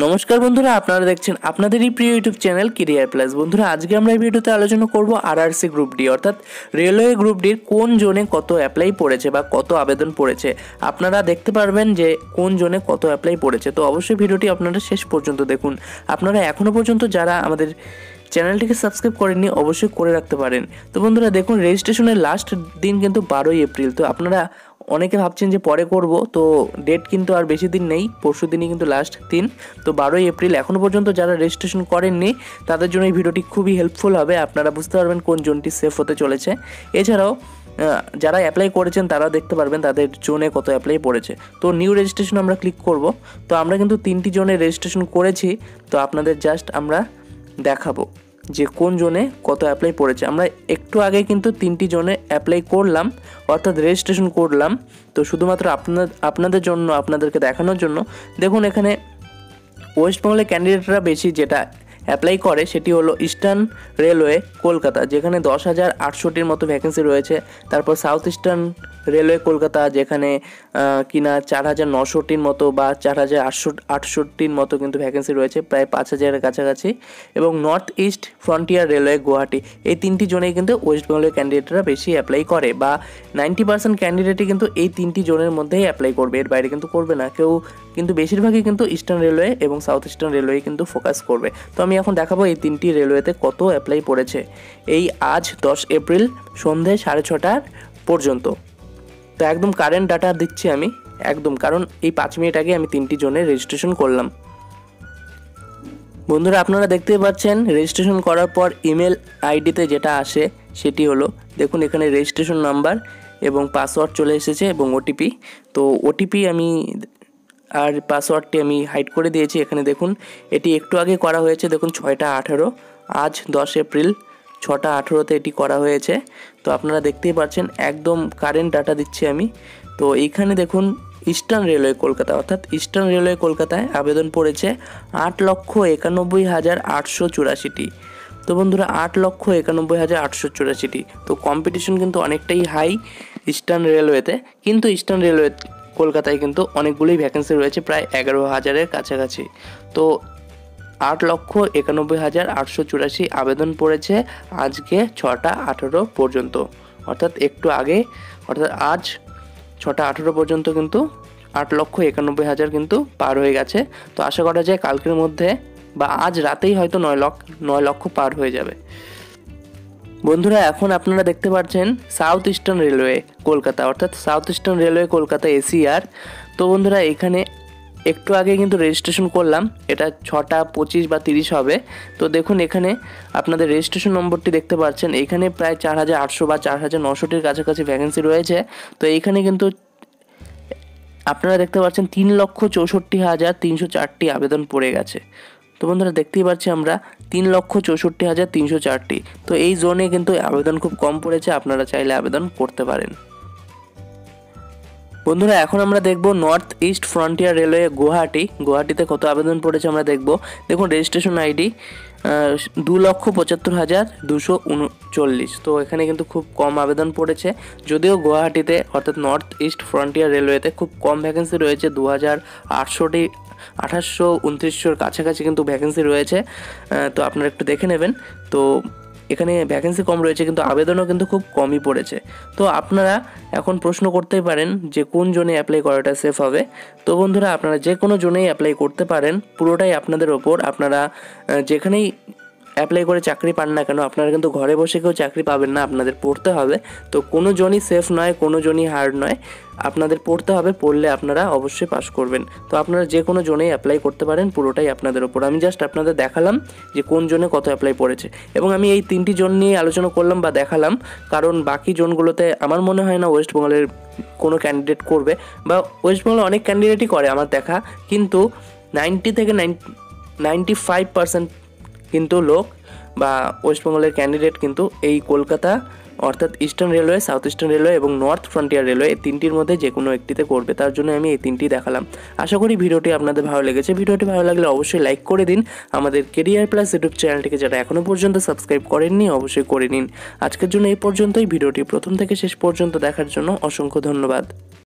নমস্কার বন্ধুরা, আপনারা দেখছেন আপনাদেরই প্রিয় ইউটিউব চ্যানেল কেরিয়ার প্লাস। বন্ধুরা, আজকে আমরা এই ভিডিওতে আলোচনা করব আরআরসি গ্রুপ ডি অর্থাৎ রেলওয়ে গ্রুপ ডির কোন জোনে কত অ্যাপ্লাই পড়েছে বা কত আবেদন পড়েছে। আপনারা দেখতে পারবেন যে কোন জোনে কত অ্যাপ্লাই পড়েছে। তো অবশ্যই ভিডিওটি আপনারা শেষ পর্যন্ত দেখুন। আপনারা এখনও পর্যন্ত যারা আমাদের চ্যানেলটিকে সাবস্ক্রাইব করেননি অবশ্যই করে রাখতে পারেন। তো বন্ধুরা দেখুন, রেজিস্ট্রেশনের লাস্ট দিন কিন্তু 12ই এপ্রিল। তো আপনারা অনেকে ভাবছেন যে পরে করব, তো ডেট কিন্তু আর বেশি দিন নেই, পরশু দিনই কিন্তু লাস্ট দিন। তো 12ই এপ্রিল এখনও পর্যন্ত যারা রেজিস্ট্রেশন করেননি তাদের জন্য এই ভিডিওটি খুবই হেল্পফুল হবে। আপনারা বুঝতে পারবেন কোন জোনটি সেফ হতে চলেছে। এছাড়াও যারা অ্যাপ্লাই করেছেন তারা দেখতে পারবেন তাদের জোনে কত অ্যাপ্লাই পড়েছে। তো নিউ রেজিস্ট্রেশন আমরা ক্লিক করব। তো আমরা কিন্তু 3টি জোনে রেজিস্ট্রেশন করেছি। তো আপনাদের জাস্ট আমরা দেখাবো যে কোন জোনে কত অ্যাপ্লাই পড়েছে। আমরা একটু আগে কিন্তু 3টি জোনে অ্যাপ্লাই করলাম অর্থাৎ রেজিস্ট্রেশন করলাম। তো শুধুমাত্র আপনাদের জন্য, আপনাদেরকে দেখানোর জন্য দেখুন, এখানে ওয়েস্ট বেঙ্গলের ক্যান্ডিডেটরা বেশি যেটা অ্যাপ্লাই করে সেটি হলো ইস্টার্ন রেলওয়ে কলকাতা, যেখানে 10,800টির মতো ভ্যাকেন্সি রয়েছে। তারপর সাউথ ইস্টার্ন রেলওয়ে কলকাতা, যেখানে কিনা 4,900টির মতো বা 4,868টির মতো কিন্তু ভ্যাকেন্সি রয়েছে, প্রায় 5,000-এর কাছাকাছি। এবং north east frontier railway Guwahati, এই 3টি জোনেই কিন্তু ওয়েস্ট বেঙ্গলের ক্যান্ডিডেটরা বেশি অ্যাপ্লাই করে, বা 90% ক্যান্ডিডেটই কিন্তু এই 3টি জোনের মধ্যেই অ্যাপ্লাই করবে, এর বাইরে কিন্তু করবে না কেউ। কিন্তু বেশিরভাগই কিন্তু ইস্টার্ন রেলওয়ে এবং সাউথ ইস্টার্ন রেলওয়ে কিন্তু ফোকাস করবে। তো আমি এখন দেখাবো এই 3টি রেলওয়েতে কত অ্যাপ্লাই পড়েছে এই আজ 10 এপ্রিল সন্ধ্যে 6:30 পর্যন্ত। তো একদম কারেন্ট ডাটা দিচ্ছি আমি একদম, কারণ এই 5 মিনিট আগে আমি 3টি জোনে রেজিস্ট্রেশন করলাম। বন্ধুরা, আপনারা দেখতেই পাচ্ছেন রেজিস্ট্রেশন করার পর ইমেল আইডিতে যেটা আসে সেটি হলো, দেখুন এখানে রেজিস্ট্রেশন নাম্বার এবং পাসওয়ার্ড চলে এসেছে এবং ওটিপি। তো ওটিপি আমি আর পাসওয়ার্ডটি আমি হাইড করে দিয়েছি। এখানে দেখুন এটি একটু আগে করা হয়েছে, দেখুন 6:18 আজ 10 এপ্রিল 6:18-তে এটি করা হয়েছে। তো আপনারা দেখতেই পাচ্ছেন একদম কারেন্ট ডাটা দিচ্ছি আমি। তো এইখানে দেখুন ইস্টার্ন রেলওয়ে কলকাতা অর্থাৎ ইস্টার্ন রেলওয়ে কলকাতায় আবেদন পড়েছে 8,91,884টি। তো বন্ধুরা 8,91,884টি। তো কম্পিটিশন কিন্তু অনেকটাই হাই ইস্টার্ন রেলওয়েতে, কিন্তু ইস্টার্ন রেলওয়ে কলকাতায় কিন্তু অনেকগুলোই ভ্যাকেন্সি রয়েছে, প্রায় 11,000-এর কাছাকাছি। তো 8,91,884 আবেদন পড়েছে আজকে 6:18 পর্যন্ত, অর্থাৎ একটু আগে, অর্থাৎ আজ 6:18 পর্যন্ত কিন্তু 8,91,000 কিন্তু পার হয়ে গেছে। তো আশা করা যায় কালকের মধ্যে বা আজ রাতেই হয়তো 9 লক্ষ পার হয়ে যাবে। বন্ধুরা, এখন আপনারা দেখতে পাচ্ছেন সাউথ ইস্টার্ন রেলওয়ে কলকাতা অর্থাৎ south eastern railway Kolkata ACR. তো বন্ধুরা এখানে একটু আগে কিন্তু রেজিস্ট্রেশন করলাম, এটা 6:25 বা 30 হবে। তো দেখুন এখানে আপনাদের রেজিস্ট্রেশন নম্বরটি দেখতে পাচ্ছেন, এখানে প্রায় 4,800 বা 4,900টির কাছাকাছি ভ্যাকেন্সি রয়েছে। তো এইখানে কিন্তু আপনারা দেখতে পাচ্ছেন 3,64,304টি আবেদন পড়ে গেছে। তো বন্ধুরা দেখতেই পাচ্ছি আমরা 3,64,304টি। তো এই জোনে কিন্তু আবেদন খুব কম পড়েছে, আপনারা চাইলে আবেদন করতে পারেন। বন্ধুরা এখন আমরা দেখব নর্থ ইস্ট ফ্রন্টিয়ার রেলওয়ে গুয়াহাটিতে কত আবেদন পড়েছে আমরা দেখব। দেখুন রেজিস্ট্রেশন আইডি 2,75,239। তো এখানে কিন্তু খুব কম আবেদন পড়েছে, যদিও গুয়াহাটিতে অর্থাৎ নর্থ ইস্ট ফ্রন্টিয়ার রেলওয়েতে খুব কম ভ্যাকেন্সি রয়েছে, 2,800টি 2829-এর কাছাকাছি কিন্তু ভ্যাকেন্সি রয়েছে। তো আপনারা একটু দেখে নেবেন। তো এখানে ভ্যাকেন্সি কম রয়েছে কিন্তু আবেদনও কিন্তু খুব কমই পড়েছে। তো আপনারা এখন প্রশ্ন করতেই পারেন যে কোন জোনে অ্যাপ্লাই করাটা সেফ হবে। তো বন্ধুরা আপনারা যে কোনো জোনেই অ্যাপ্লাই করতে পারেন, পুরোটাই আপনাদের ওপর। আপনারা যেখানেই অ্যাপ্লাই করে চাকরি পান না কেন, আপনারা কিন্তু ঘরে বসে কেউ চাকরি পাবেন না, আপনাদের পড়তে হবে। তো কোনো জনই সেফ নয়, কোনো জনই হার্ড নয়, আপনাদের পড়তে হবে, পড়লে আপনারা অবশ্যই পাস করবেন। তো আপনারা যে কোনো জোনেই অ্যাপ্লাই করতে পারেন, পুরোটাই আপনাদের ওপর। আমি জাস্ট আপনাদের দেখালাম যে কোন জোনে কত অ্যাপ্লাই পড়েছে, এবং আমি এই 3টি জোন নিয়ে আলোচনা করলাম বা দেখালাম, কারণ বাকি জোনগুলোতে আমার মনে হয় না ওয়েস্ট বেঙ্গলের কোনো ক্যান্ডিডেট করবে, বা ওয়েস্ট বেঙ্গলে অনেক ক্যান্ডিডেটই করে আমার দেখা, কিন্তু 90 থেকে 95% কিন্তু লোক বা ওয়েস্ট বেঙ্গলের ক্যান্ডিডেট কিন্তু এই কলকাতা অর্থাৎ eastern railway, south eastern railway এবং নর্থ ফ্রন্টিয়ার রেলওয়ে, এই 3টির মধ্যে যে কোনো একটিতে করবে। তার জন্য আমি এই 3টি দেখালাম। আশা করি ভিডিওটি আপনাদের ভালো লেগেছে। ভিডিওটি ভালো লাগলে অবশ্যই লাইক করে দিন। আমাদের কেরিয়ার প্লাস ইউটিউব চ্যানেলটিকে যারা এখনও পর্যন্ত সাবস্ক্রাইব করেননি অবশ্যই করে নিন। আজকের জন্য এই পর্যন্তই। ভিডিওটি প্রথম থেকে শেষ পর্যন্ত দেখার জন্য অসংখ্য ধন্যবাদ।